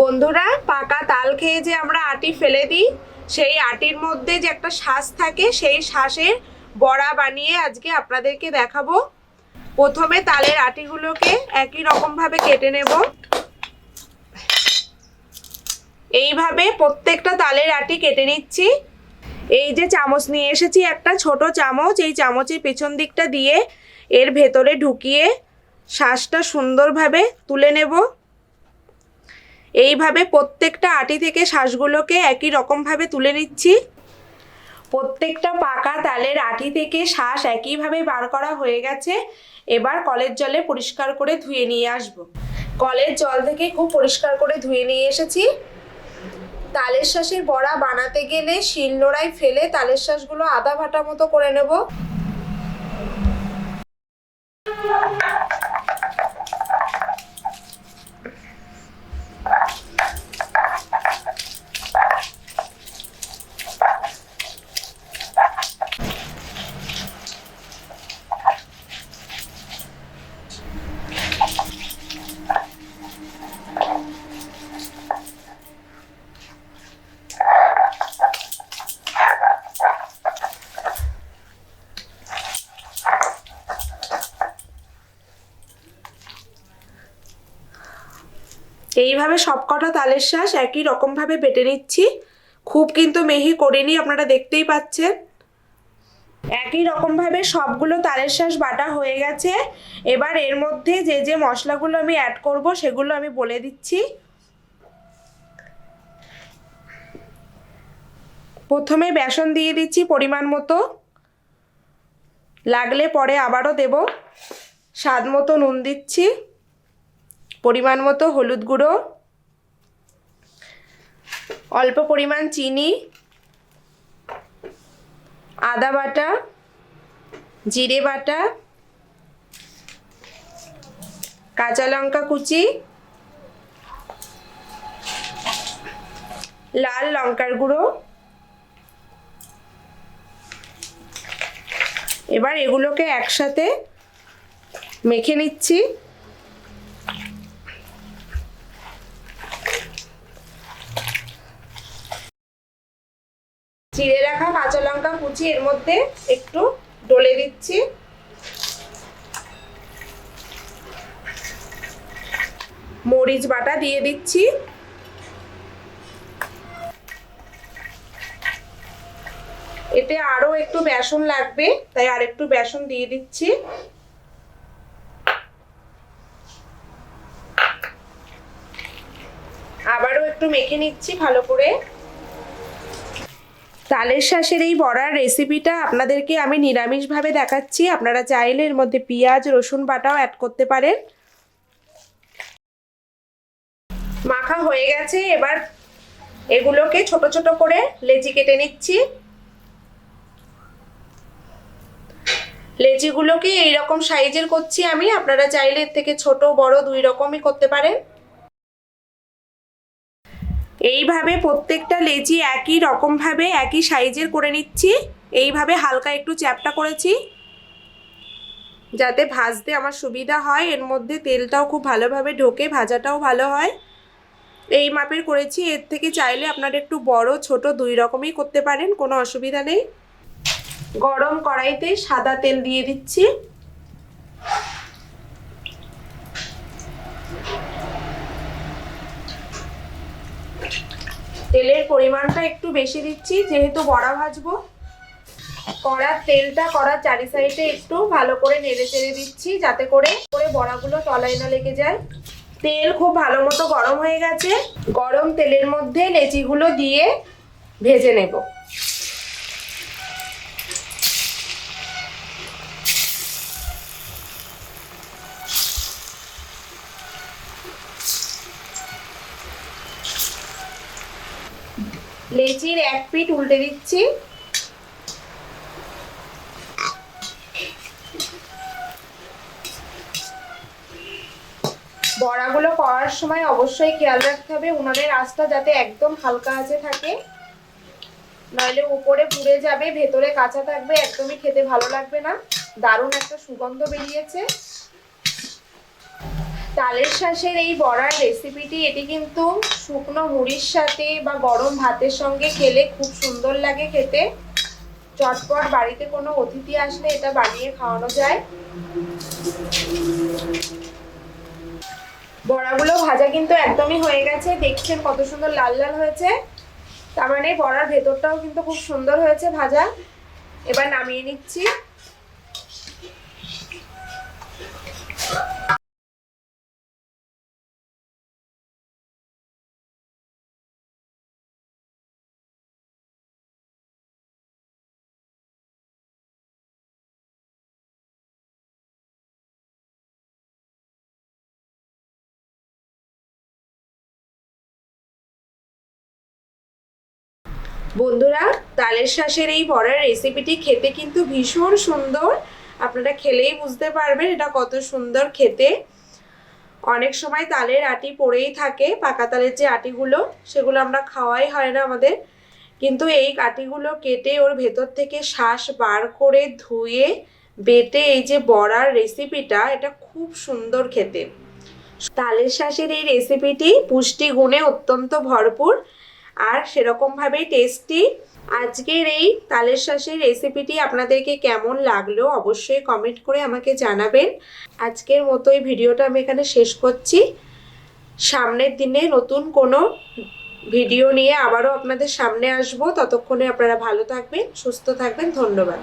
বন্ধুরা, পাকা তাল খেয়ে যে আমরা আটি ফেলে দিই, সেই আটির মধ্যে যে একটা শাঁস থাকে, সেই শাঁসের বড়া বানিয়ে আজকে আপনাদেরকে দেখাবো। প্রথমে তালের আটিগুলোকে একই রকম ভাবে কেটে নেব। এইভাবে প্রত্যেকটা তালের আটি কেটে নিচ্ছি। এই যে চামচ নিয়ে এসেছি, একটা ছোট চামচ, এই চামচের পেছন দিকটা দিয়ে এর ভেতরে ঢুকিয়ে শাঁসটা সুন্দরভাবে তুলে নেব। এইভাবে প্রত্যেকটা আটি থেকে শাঁসগুলোকে একই রকমভাবে তুলে নিচ্ছি। প্রত্যেকটা পাকা তালের আটি থেকে শাঁস একইভাবে বার করা হয়ে গেছে। এবার কলের জলে পরিষ্কার করে ধুয়ে নিয়ে আসব। কলের জল থেকে খুব পরিষ্কার করে ধুয়ে নিয়ে এসেছি। তালের শাঁসের বড়া বানাতে গেলে শিলনোড়ায় ফেলে তালের শাঁসগুলো আধা ভাটা মতো করে নেব। এইভাবে সবকটা তালের শাঁস একই রকমভাবে বেটে নিচ্ছি। খুব কিন্তু মিহি করিনি, আপনারা দেখতেই পাচ্ছেন। একই রকমভাবে সবগুলো তালের শাঁস বাটা হয়ে গেছে। এবার এর মধ্যে যে যে মশলাগুলো আমি অ্যাড করব সেগুলো আমি বলে দিচ্ছি। প্রথমে বেসন দিয়ে দিচ্ছি পরিমাণ মতো, লাগলে পরে আবারও দেব। স্বাদ মতো নুন দিচ্ছি, পরিমাণ মতো হলুদ গুঁড়ো, অল্প পরিমাণ চিনি, আদা বাটা, জিরে বাটা, কাঁচা লঙ্কা কুচি, লাল লঙ্কার গুঁড়ো। এবার এগুলোকে একসাথে মেখে নিচ্ছি। চিড়ে রাখা কাঁচা লঙ্কা কুচি এর মধ্যে একটু ডলে দিচ্ছি। মরিচ বাটা দিয়ে দিচ্ছি। এতে আরো একটু বেসন লাগবে, তাই আর একটু বেসন দিয়ে দিচ্ছি। আবারও একটু মেখে নিচ্ছি ভালো করে। তালের শাঁসের এই বড়ার রেসিপিটা আপনাদেরকে আমি নিরামিষভাবে দেখাচ্ছি। আপনারা চাইলে এর মধ্যে পেঁয়াজ রসুন বাটাও অ্যাড করতে পারেন। মাখা হয়ে গেছে। এবার এগুলোকে ছোট ছোট করে লেচি কেটে নিচ্ছি। লেচিগুলোকে এইরকম সাইজের করছি আমি, আপনারা চাইলে এর থেকে ছোট বড় দুই রকমই করতে পারেন। এইভাবে প্রত্যেকটা লেচি একই রকমভাবে একই সাইজের করে নিচ্ছি। এইভাবে হালকা একটু চ্যাপটা করেছি যাতে ভাজতে আমার সুবিধা হয়, এর মধ্যে তেলটাও খুব ভালোভাবে ঢোকে, ভাজাটাও ভালো হয়। এই মাপের করেছি। এর থেকে চাইলে আপনারা একটু বড় ছোট দুই রকমই করতে পারেন, কোনো অসুবিধা নেই। গরম কড়াইতে সাদা তেল দিয়ে দিচ্ছি। তেলের পরিমাণটা একটু বেশি দিচ্ছি যেহেতু বড়া ভাজবো। কড়ার তেলটা কড়ার চারি সাইডে একটু ভালো করে নেড়ে চেড়ে দিচ্ছি যাতে করে বড়াগুলো তলায় না লেগে যায়। তেল খুব ভালো মতো গরম হয়ে গেছে। গরম তেলের মধ্যে লেচিগুলো দিয়ে ভেজে নেব। লেচির এক পিঠ উল্টে দিচ্ছি। বড়াগুলো করার সময় অবশ্যই খেয়াল রাখতে হবে উনানের আঁচটা যাতে একদম হালকা আঁচে থাকে, নইলে উপরে পুড়ে যাবে, ভেতরে কাঁচা থাকবে, একদমই খেতে ভালো লাগবে না। দারুণ একটা সুগন্ধ বেরিয়েছে। তালের শাঁসের এই বড়ার রেসিপিটি, এটি কিন্তু শুকনো মুড়ির সাথে বা গরম ভাতের সঙ্গে খেলে খুব সুন্দর লাগে খেতে। চটপট বাড়িতে কোনো অতিথি আসলে এটা বানিয়ে খাওয়ানো যায়। বড়াগুলো ভাজা কিন্তু একদমই হয়ে গেছে, দেখছেন কত সুন্দর লাল লাল হয়েছে। তার মানে বড়ার ভেতরটাও কিন্তু খুব সুন্দর হয়েছে ভাজা। এবার নামিয়ে নিচ্ছি। বন্ধুরা, তালের শাঁসের এই বড়ার রেসিপিটি খেতে কিন্তু ভীষণ সুন্দর। আপনারা খেলেই বুঝতে পারবেন এটা কত সুন্দর খেতে। অনেক সময় তালের আটি পড়েই থাকে, পাকা তালের যে আটিগুলো, সেগুলো আমরা খাওয়াই হয় না আমাদের। কিন্তু এই আটিগুলো কেটে ওর ভেতর থেকে শাঁস বার করে ধুয়ে বেটে এই যে বড়ার রেসিপিটা, এটা খুব সুন্দর খেতে। তালের শাঁসের এই রেসিপিটি পুষ্টি গুণে অত্যন্ত ভরপুর আর সেরকমভাবেই টেস্টি। আজকের এই তালের শাঁসের রেসিপিটি আপনাদেরকে কেমন লাগলো অবশ্যই কমেন্ট করে আমাকে জানাবেন। আজকের মতো এই ভিডিওটা আমি এখানে শেষ করছি। সামনের দিনে নতুন কোনো ভিডিও নিয়ে আবারও আপনাদের সামনে আসবো। ততক্ষণে আপনারা ভালো থাকবেন, সুস্থ থাকবেন। ধন্যবাদ।